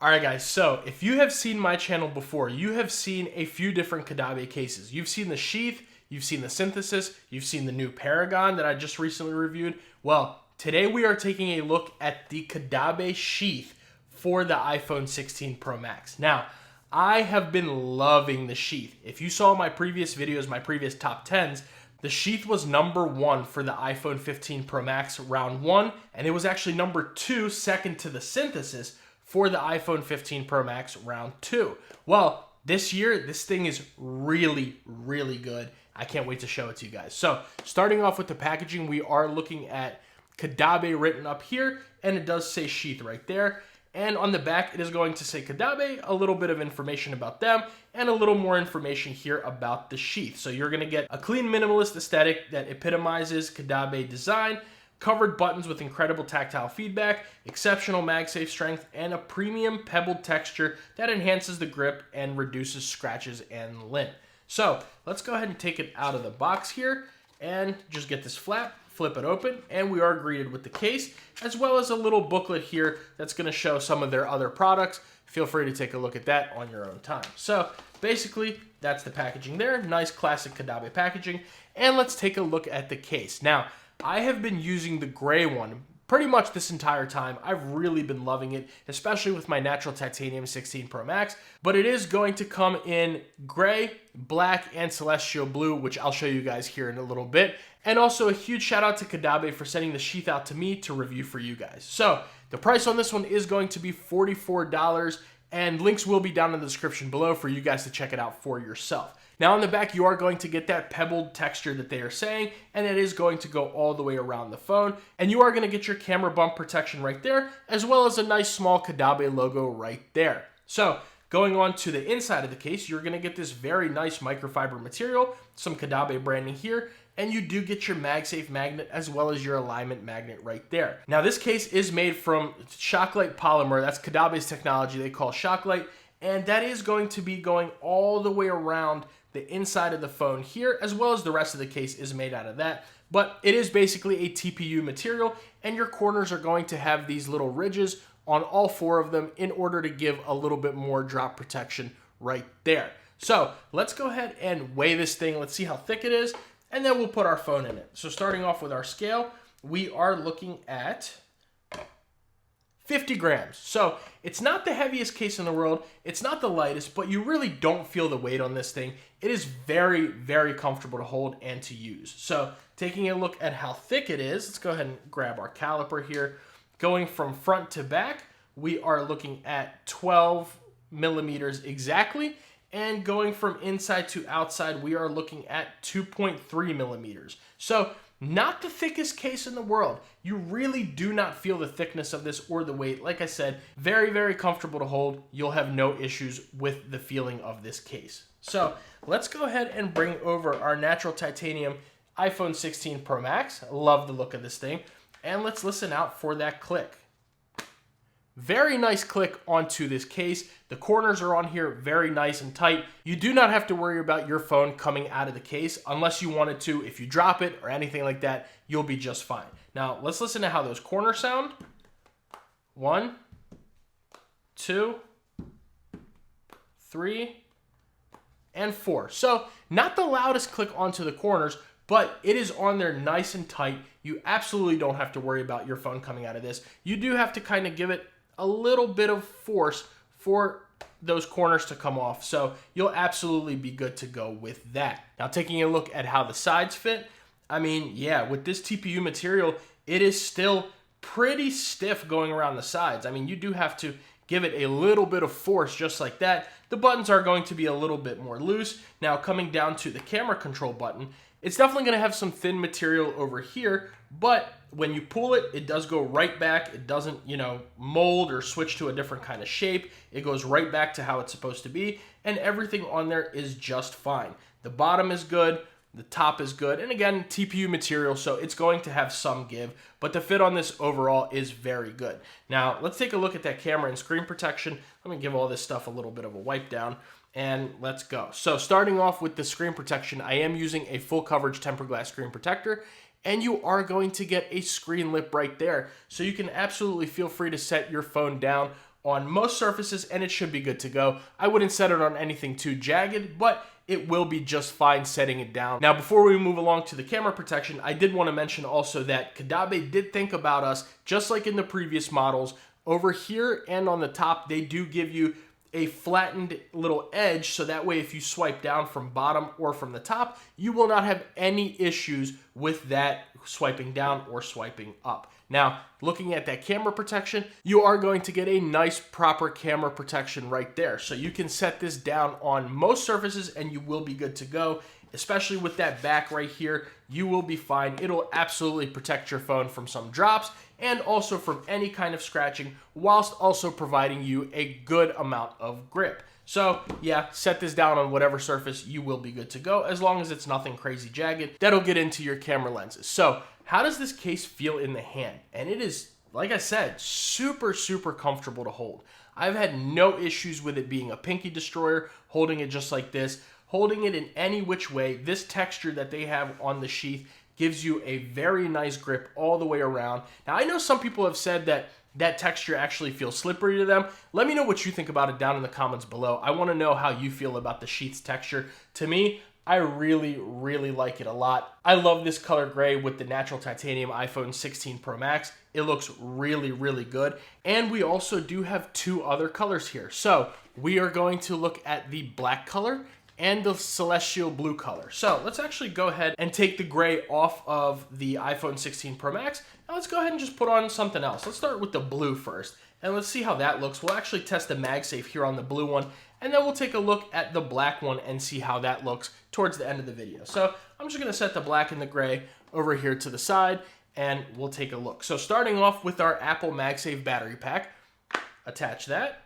Alright guys, so if you have seen my channel before, you have seen a few different Caudabe cases. You've seen the Sheath, you've seen the Synthesis, you've seen the new Paragon that I just recently reviewed. Well, today we are taking a look at the Caudabe Sheath for the iPhone 16 Pro Max. Now, I have been loving the Sheath. If you saw my previous videos, my previous top 10s, the Sheath was #1 for the iPhone 15 Pro Max round 1, and it was actually #2, second to the Synthesis, for the iPhone 15 Pro Max round 2. Well, this year, this thing is really, really good. I can't wait to show it to you guys. So, starting off with the packaging, we are looking at Caudabe written up here, and it does say Sheath right there. And on the back, it is going to say Caudabe, a little bit of information about them, and a little more information here about the Sheath. So you're going to get a clean minimalist aesthetic that epitomizes Caudabe design, covered buttons with incredible tactile feedback, exceptional MagSafe strength, and a premium pebbled texture that enhances the grip and reduces scratches and lint. So let's go ahead and take it out of the box here and just get this flap, flip it open, and we are greeted with the case, as well as a little booklet here that's gonna show some of their other products. Feel free to take a look at that on your own time. So basically, that's the packaging there. Nice classic Caudabe packaging. And let's take a look at the case. Now, I have been using the gray one pretty much this entire time. I've really been loving it, especially with my natural titanium 16 Pro Max, but it is going to come in gray, black, and celestial blue, which I'll show you guys here in a little bit. And also a huge shout out to Caudabe for sending the Sheath out to me to review for you guys. So the price on this one is going to be $44, and links will be down in the description below for you guys to check it out for yourself. Now on the back, you are going to get that pebbled texture that they are saying, and it is going to go all the way around the phone. And you are going to get your camera bump protection right there, as well as a nice small Caudabe logo right there. So going on to the inside of the case, you're going to get this very nice microfiber material, some Caudabe branding here, and you do get your MagSafe magnet as well as your alignment magnet right there. Now this case is made from Shocklite polymer. That's Caudabe's technology they call Shocklite, and that is going to be going all the way around the inside of the phone here, as well as the rest of the case is made out of that. But it is basically a TPU material, and your corners are going to have these little ridges on all 4 of them in order to give a little bit more drop protection right there. So let's go ahead and weigh this thing. Let's see how thick it is, and then we'll put our phone in it. So starting off with our scale, we are looking at 50 grams. So it's not the heaviest case in the world. It's not the lightest, but you really don't feel the weight on this thing. It is very, very comfortable to hold and to use. So taking a look at how thick it is, let's go ahead and grab our caliper here. Going from front to back, we are looking at 12 millimeters exactly. And going from inside to outside, we are looking at 2.3 millimeters. So not the thickest case in the world. You really do not feel the thickness of this or the weight. Like I said, very, very comfortable to hold. You'll have no issues with the feeling of this case. So let's go ahead and bring over our natural titanium iPhone 16 Pro Max. I love the look of this thing. And let's listen out for that click. Very nice click onto this case. The corners are on here very nice and tight. You do not have to worry about your phone coming out of the case unless you wanted to. If you drop it or anything like that, you'll be just fine. Now, let's listen to how those corners sound. 1, 2, 3, and 4. So, not the loudest click onto the corners, but it is on there nice and tight. You absolutely don't have to worry about your phone coming out of this. You do have to kind of give it a little bit of force for those corners to come off. So you'll absolutely be good to go with that. Now taking a look at how the sides fit, I mean, yeah, with this TPU material, it is still pretty stiff going around the sides. I mean, you do have to give it a little bit of force just like that. The buttons are going to be a little bit more loose. Now coming down to the camera control button, it's definitely going to have some thin material over here, but when you pull it, it does go right back. It doesn't, mold or switch to a different kind of shape. It goes right back to how it's supposed to be, and everything on there is just fine. The bottom is good. The top is good. And again, TPU material, so it's going to have some give, but the fit on this overall is very good. Now, let's take a look at that camera and screen protection. Let me give all this stuff a little bit of a wipe down, and let's go. So starting off with the screen protection, I am using a full coverage tempered glass screen protector, and you are going to get a screen lip right there. So you can absolutely feel free to set your phone down on most surfaces, and it should be good to go. I wouldn't set it on anything too jagged, but it will be just fine setting it down. Now, before we move along to the camera protection, I did want to mention also that Caudabe did think about us, just like in the previous models. Over here and on the top, they do give you a flattened little edge, so that way if you swipe down from bottom or from the top, you will not have any issues with that swiping down or swiping up. Now, looking at that camera protection, you are going to get a nice proper camera protection right there. So you can set this down on most surfaces and you will be good to go. Especially with that back right here, you will be fine. It'll absolutely protect your phone from some drops and also from any kind of scratching, whilst also providing you a good amount of grip. So yeah, set this down on whatever surface, you will be good to go, as long as it's nothing crazy jagged that'll get into your camera lenses. So how does this case feel in the hand? And it is, like I said, super, super comfortable to hold. I've had no issues with it being a pinky destroyer, holding it just like this, holding it in any which way. This texture that they have on the Sheath gives you a very nice grip all the way around. Now, I know some people have said that that texture actually feels slippery to them. Let me know what you think about it down in the comments below. I want to know how you feel about the Sheath's texture. To me, I really, really like it a lot. I love this color gray with the natural titanium iPhone 16 Pro Max. It looks really, really good. And we also do have two other colors here. So we are going to look at the black color and the celestial blue color. So let's actually go ahead and take the gray off of the iPhone 16 Pro Max. Now let's go ahead and just put on something else. Let's start with the blue first, and let's see how that looks. We'll actually test the MagSafe here on the blue one, and then we'll take a look at the black one and see how that looks towards the end of the video. So I'm just gonna set the black and the gray over here to the side, and we'll take a look. So starting off with our Apple MagSafe battery pack, attach that.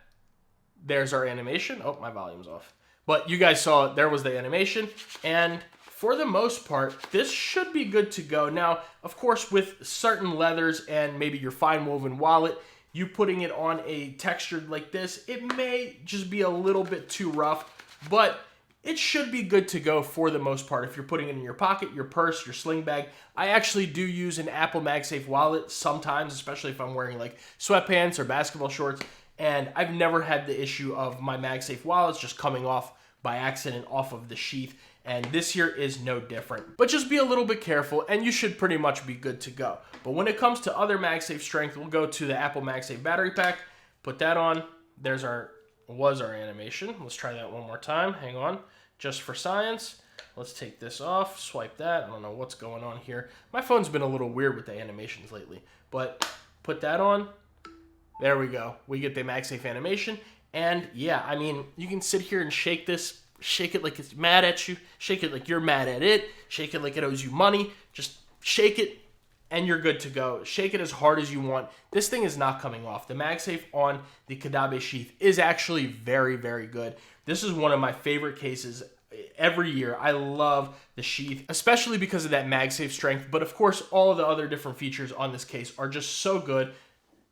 There's our animation. Oh, my volume's off. But you guys saw it, there was the animation, and for the most part, this should be good to go. Now, of course, with certain leathers and maybe your fine woven wallet, you putting it on a textured like this, it may just be a little bit too rough, but it should be good to go for the most part. If you're putting it in your pocket, your purse, your sling bag. I actually do use an Apple MagSafe wallet sometimes, especially if I'm wearing like sweatpants or basketball shorts. And I've never had the issue of my MagSafe wallets just coming off by accident off of the Sheath. And this here is no different. But just be a little bit careful and you should pretty much be good to go. But when it comes to other MagSafe strength, we'll go to the Apple MagSafe battery pack, put that on. There's our animation. Let's try that one more time. Hang on. Just for science. Let's take this off, swipe that. I don't know what's going on here. My phone's been a little weird with the animations lately. But put that on. There we go. We get the MagSafe animation. And yeah, I mean, you can sit here and shake this, shake it like it's mad at you, shake it like you're mad at it, shake it like it owes you money. Just shake it and you're good to go. Shake it as hard as you want. This thing is not coming off. The MagSafe on the Caudabe Sheath is actually very, very good. This is one of my favorite cases every year. I love the Sheath, especially because of that MagSafe strength. But of course, all of the other different features on this case are just so good.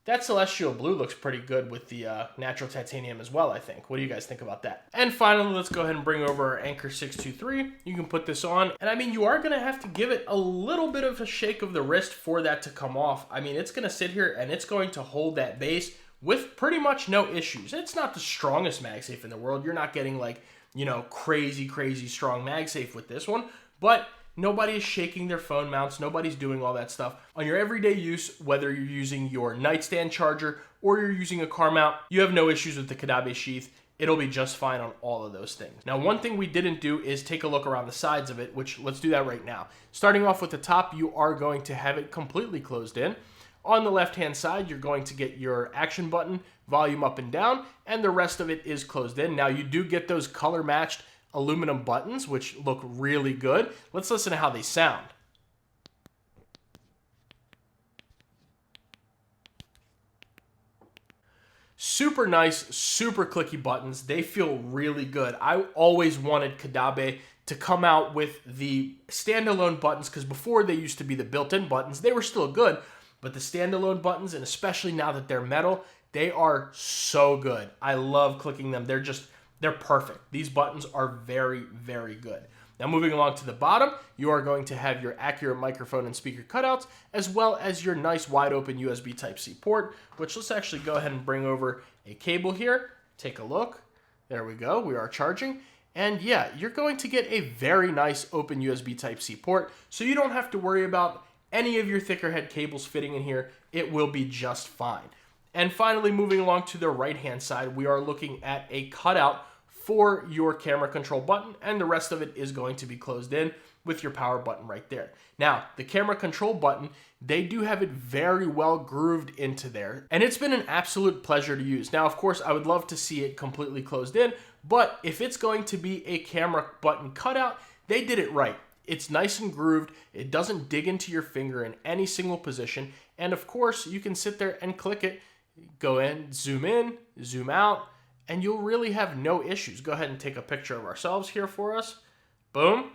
That celestial blue looks pretty good with the natural titanium as well, I think. What do you guys think about that? And finally, let's go ahead and bring over our Anker 623. You can put this on. And I mean, you are going to have to give it a little bit of a shake of the wrist for that to come off. I mean, it's going to sit here and it's going to hold that base with pretty much no issues. It's not the strongest MagSafe in the world. You're not getting like, you know, crazy, crazy strong MagSafe with this one. But nobody is shaking their phone mounts. Nobody's doing all that stuff. On your everyday use, whether you're using your nightstand charger or you're using a car mount, you have no issues with the Caudabe Sheath. It'll be just fine on all of those things. Now, one thing we didn't do is take a look around the sides of it, which let's do that right now. Starting off with the top, you are going to have it completely closed in. On the left-hand side, you're going to get your action button, volume up and down, and the rest of it is closed in. Now, you do get those color-matched aluminum buttons, which look really good. Let's listen to how they sound. Super nice, super clicky buttons. They feel really good. I always wanted Caudabe to come out with the standalone buttons, because before they used to be the built-in buttons. They were still good, but the standalone buttons, and especially now that they're metal, they are so good. I love clicking them. They're perfect. These buttons are very, very good. Now, moving along to the bottom, you are going to have your accurate microphone and speaker cutouts, as well as your nice wide open USB Type-C port, which let's actually go ahead and bring over a cable here. Take a look. There we go. We are charging. And yeah, you're going to get a very nice open USB Type-C port, so you don't have to worry about any of your thicker head cables fitting in here. It will be just fine. And finally, moving along to the right-hand side, we are looking at a cutout for your camera control button, and the rest of it is going to be closed in with your power button right there. Now, the camera control button, they do have it very well grooved into there, and it's been an absolute pleasure to use. Now, of course, I would love to see it completely closed in, but if it's going to be a camera button cutout, they did it right. It's nice and grooved. It doesn't dig into your finger in any single position. And of course, you can sit there and click it, go in, zoom out, and you'll really have no issues. Go ahead and take a picture of ourselves here for us. Boom.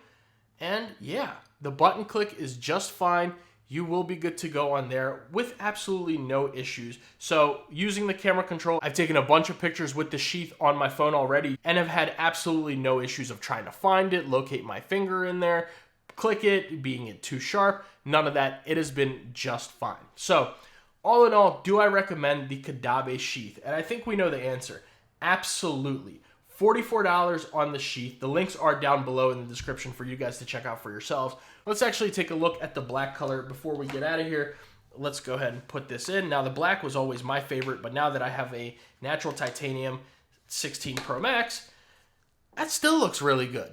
And yeah, the button click is just fine. You will be good to go on there with absolutely no issues. So using the camera control, I've taken a bunch of pictures with the Sheath on my phone already and have had absolutely no issues of trying to find it, locate my finger in there, click it, being it too sharp, none of that. It has been just fine. So all in all, do I recommend the Caudabe Sheath? And I think we know the answer. Absolutely. $44 on the Sheath. The links are down below in the description for you guys to check out for yourselves. Let's actually take a look at the black color before we get out of here. Let's go ahead and put this in. Now, the black was always my favorite, but now that I have a natural titanium 16 Pro Max, that still looks really good.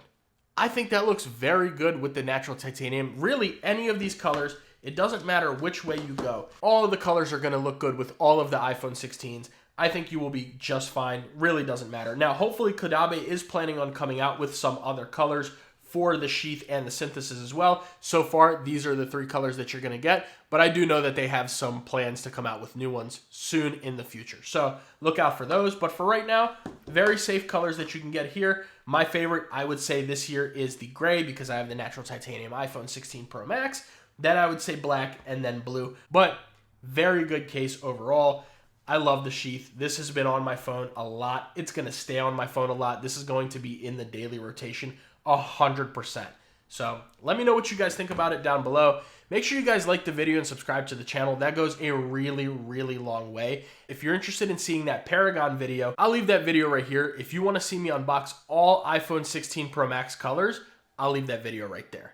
I think that looks very good with the natural titanium. Really, any of these colors, it doesn't matter which way you go. All of the colors are going to look good with all of the iPhone 16s. I think you will be just fine. Really doesn't matter. Now, hopefully Caudabe is planning on coming out with some other colors for the Sheath and the Synthesis as well. So far, these are the 3 colors that you're going to get, but I do know that they have some plans to come out with new ones soon in the future. So look out for those. But for right now, very safe colors that you can get here. My favorite, I would say this year, is the gray because I have the natural titanium iPhone 16 Pro Max. Then I would say black and then blue, but very good case overall. I love the Sheath. This has been on my phone a lot. It's going to stay on my phone a lot. This is going to be in the daily rotation 100%. So let me know what you guys think about it down below. Make sure you guys like the video and subscribe to the channel. That goes a really, really long way. If you're interested in seeing that Paragon video, I'll leave that video right here. If you want to see me unbox all iPhone 16 Pro Max colors, I'll leave that video right there.